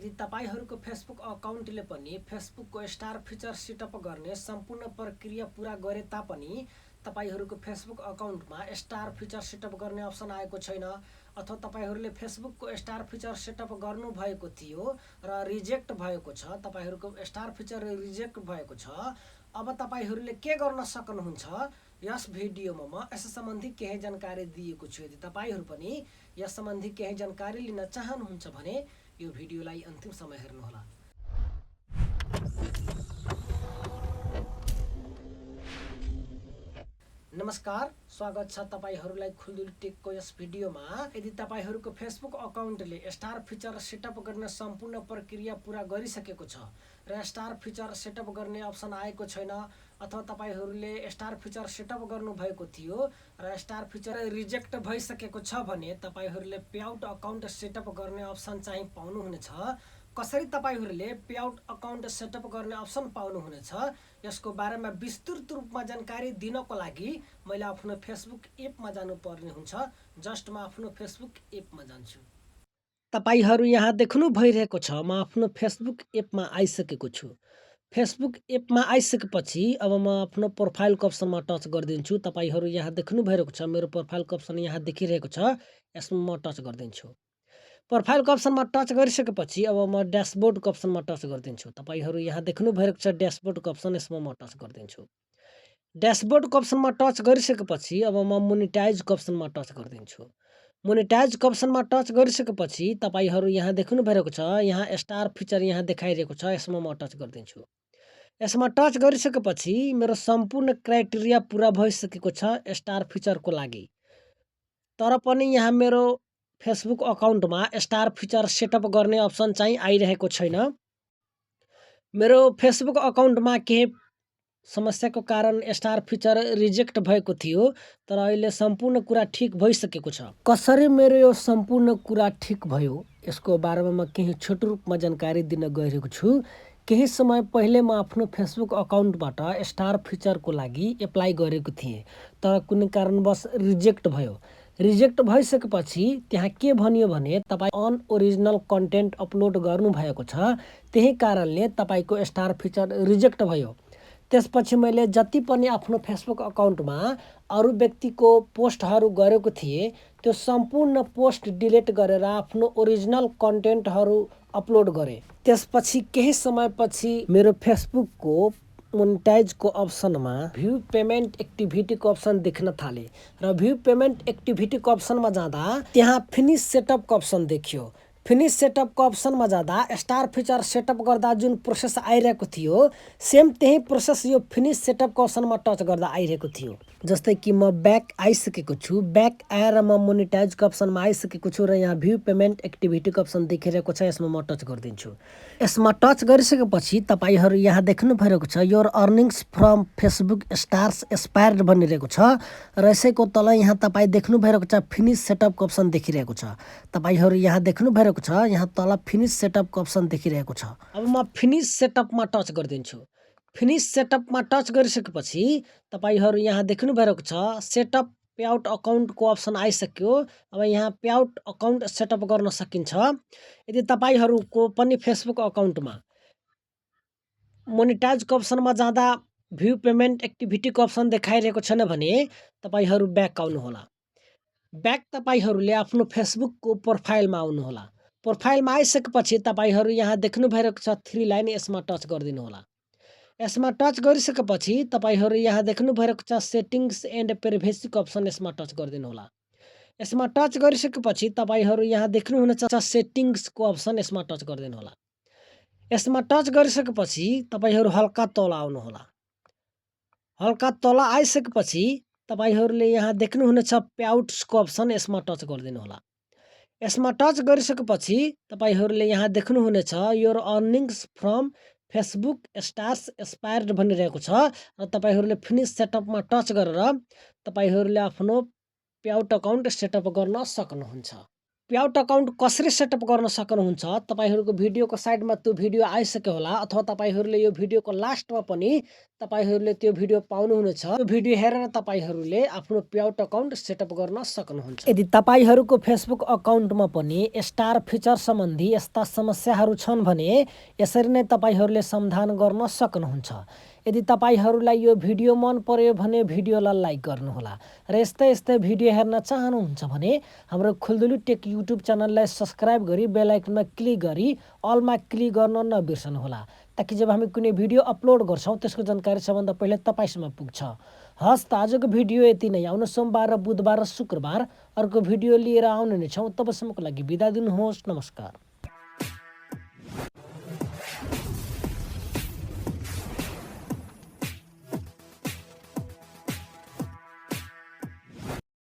यदि तपाईहरुको फेसबुक अकाउन्टले पनि फेसबुकको स्टार फिचर सेटअप गर्ने सम्पूर्ण प्रक्रिया पूरा गरे तापनि तपाईहरुको फेसबुक अकाउन्टमा स्टार फिचर सेटअप गर्ने अप्सन आएको छैन अथवा तपाईहरुले फेसबुकको स्टार फिचर सेटअप गर्नु भएको थियो र रिजेक्ट भएको छ, तपाईहरुको स्टार फिचर रिजेक्ट भएको छ। अब तपाईहरुले के गर्न सक्नुहुन्छ, यस भिडियोमा म यस सम्बन्धी केही जानकारी दिएको छु। यदि तपाईहरु पनि यस सम्बन्धी केही जानकारी लिन चाहनुहुन्छ भने यो भिडियोलाई अन्तिम समय हेर्नुहोला। नमस्कार, स्वागत छ तपाईहरुलाई खुलदुल टेकको यस भिडियोमा। यदि तपाईहरुको फेसबुक अकाउन्टले स्टार फिचर सेटअप गर्ने सम्पूर्ण प्रक्रिया पूरा गरिसकेको छ र स्टार फिचर सेटअप गर्ने अप्सन आएको छैन अथवा तपाईहरुले स्टार फिचर सेटअप गर्नु भएको थियो र स्टार फिचर रिजेक्ट भइसकेको छ भने तपाईहरुले पेआउट अकाउन्ट सेटअप गर्ने अप्सन चाहिँ पाउनुहुनेछ। कसरी तपाईहरुले पेआउट अकाउन्ट सेटअप गर्ने अप्सन पाउनुहुनेछ यसको बारेमा विस्तृत रूपमा जानकारी दिनको लागि मैले आफ्नो फेसबुक एपमा जानुपर्ने हुन्छ। जस्ट म आफ्नो फेसबुक एपमा जान्छु। तपाईहरु यहाँ देख्नु भइरहेको छ म आफ्नो फेसबुक एपमा आइसकेको छु। फेसबुक एपमा आइसकेपछि अब म आफ्नो प्रोफाइलको अप्सनमा टच गर्दिन्छु। तपाईहरु यहाँ देख्नु भइरहेको छ मेरो प्रोफाइलको अप्सन यहाँ देखिरहेको छ, यसमा म टच गर्दिन्छु। प्रोफाइलको अप्सनमा टच गरिसकेपछि अब म ड्याशबोर्डको अप्सनमा टच गर्दिन्छु। तपाईहरु यहाँ देख्नु भइरहेको छ ड्याशबोर्डको अप्सन, यसमा म टच गर्दिन्छु। ड्याशबोर्डको अप्सनमा टच गरिसकेपछि अब म मोनेटाइजको अप्सनमा टच गर्दिन्छु। मोनेटाइजको अप्सनमा टच गरिसकेपछि तपाईहरु यहाँ देख्नु भइरहेको छ यहाँ स्टार फिचर यहाँ देखाइरहेको छ, यसमा म टच गर्दिन्छु। यसमा टच गरिसकेपछि मेरो सम्पूर्ण क्राइटेरिया पूरा भइसकेको छ स्टार फिचरको लागि। तर पनि यहाँ मेरो फेसबुक अकाउन्टमा स्टार फिचर सेटअप गर्ने अप्सन चाहिँ आइरहेको छैन। मेरो फेसबुक अकाउन्टमा केही समस्याको कारण स्टार फिचर रिजेक्ट भएको थियो, तर अहिले सम्पूर्ण कुरा ठीक भइसकेको छ। कसरी मेरो यो सम्पूर्ण कुरा ठीक भयो यसको बारेमा म केही छोटो रूपमा जानकारी दिन गइरहेको छु। केही समय पहिले म आफ्नो फेसबुक अकाउन्टबाट स्टार फिचरको लागि एप्लाई गरेको थिएँ, तर कुनै कारणवश रिजेक्ट भयो। रिजेक्ट भइसकेपछि त्यहाँ के भनियो भने तपाईँ अनओरिजिनल कन्टेन्ट अपलोड गर्नु भएको छ, त्यही कारणले तपाईको स्टार फिचर रिजेक्ट भयो। त्यसपछि मैले जति पनि आफ्नो फेसबुक अकाउन्टमा अरू व्यक्तिको पोस्टहरू गरेको थिएँ त्यो सम्पूर्ण पोस्ट डिलिट गरेर आफ्नो ओरिजिनल कन्टेन्टहरू अपलोड गरेँ। त्यसपछि केही समयपछि मेरो फेसबुकको मोनेटाइजको अप्सनमा भ्यू पेमेन्ट एक्टिभिटीको अप्सन देख्न थाले र भ्यू पेमेन्ट एक्टिभिटीको अप्सनमा जाँदा त्यहाँ फिनिश सेटअपको अप्सन देखियो। फिनिश सेटअपको अप्सनमा जाँदा स्टार फिचर सेटअप गर्दा जुन प्रोसेस आइरहेको थियो सेम त्यही प्रोसेस यो फिनिश सेटअपको अप्सनमा टच गर्दा आइरहेको थियो। जस्तै कि म ब्याक आइसकेको छु, ब्याक आएर म मोनेटाइजको अप्सनमा आइसकेको छु र यहाँ भ्यू पेमेन्ट एक्टिभिटीको अप्सन देखिरहेको छ, यसमा म टच गरिदिन्छु। यसमा टच गरिसकेपछि तपाईहरु यहाँ देख्नु भइरहेको छ your earnings from Facebook stars expired भनिरहेको छ र यसैको तल यहाँ तपाईँ देख्नु भइरहेको छ फिनिश सेटअपको अप्सन देखिरहेको छ। तपाईहरु यहाँ देख्नु भइरहेको छ यहाँ तल फिनिश सेटअपको अप्सन देखिरहेको छ। अब म फिनिश सेटअपमा टच गरिदिन्छु। फिनिश सेटअपमा टच गरिसकेपछि तपाईहरु यहाँ देख्नु भइरहेको छ सेटअप पेआउट अकाउन्टको अप्सन आइसक्यो। अब यहाँ पेआउट अकाउन्ट सेटअप गर्न सकिन्छ। यदि तपाईहरुको पनि फेसबुक अकाउन्टमा मोनेटाइजको अप्सनमा जाँदा भ्यू पेमेन्ट एक्टिभिटीको अप्सन देखाइरहेको छैन भने तपाईहरु ब्याक आउनुहोला। ब्याक तपाईहरुले आफ्नो फेसबुकको प्रोफाइलमा आउनुहोला। प्रोफाइलमा आइसकेपछि तपाईहरु यहाँ देख्नु भइरहेको छ 3 लाइन, यसमा टच गरिदिनु होला। यसमा टच गरिसकेपछि तपाईहरु यहाँ देख्नु भइरहेको छ सेटिङ्स एन्ड प्राइभेसीको अप्सन, यसमा टच गरिदिनु होला। यसमा टच गरिसकेपछि तपाईहरु यहाँ देख्नुहुनेछ सेटिङ्सको अप्सन, यसमा टच गरिदिनु होला। यसमा टच गरिसकेपछि तपाईहरु हल्का तल आउनुहोला। हल्का तल आइसकेपछि तपाईहरुले यहाँ देख्नुहुनेछ पेआउट्सको अप्सन, यसमा टच गरिदिनु होला। यसमा टच गरिसकेपछि तपाईहरुले यहाँ देख्नुहुनेछ your earnings from Facebook stars expired भनिरहेको छ र तपाईहरुले फिनिश सेटअपमा टच गरेर तपाईहरुले आफ्नो पेआउट अकाउन्ट सेटअप गर्न सक्नुहुन्छ। प्याउट अकाउन्ट कसरी सेटअप गर्न सक्नुहुन्छ तपाईहरूको भिडियोको साइडमा त्यो भिडियो आइसक्यो होला अथवा तपाईहरूले यो भिडियोको लास्टमा पनि तपाईहरूले त्यो भिडियो पाउनुहुनेछ। त्यो भिडियो हेरेर तपाईहरूले आफ्नो प्याउट अकाउन्ट सेटअप गर्न सक्नुहुन्छ। यदि तपाईहरूको फेसबुक अकाउन्टमा पनि स्टार फिचर सम्बन्धी यस्ता समस्याहरू छन् भने यसरी नै तपाईहरूले समाधान गर्न सक्नुहुन्छ। यदि तपाईहरूलाई यो भिडियो मन पर्यो भने भिडियोलाई लाइक गर्नुहोला र यस्तै भिडियो हेर्न चाहनुहुन्छ भने हाम्रो खुलदुली टेक युट्युब च्यानललाई सब्सक्राइब गरी बेल आइकनमा क्लिक गरी अलमा क्लिक गर्न नबिर्सनुहोला ताकि जब हामी कुनै भिडियो अपलोड गर्छौँ त्यसको जानकारी सबभन्दा पहिले तपाईँसम्म पुग्छ। हस् त आजको भिडियो यति नै। आउनु सोमबार र बुधबार र शुक्रबार अर्को भिडियो लिएर आउने नै छौँ। तबसम्मको लागि बिदा दिनुहोस्। नमस्कार।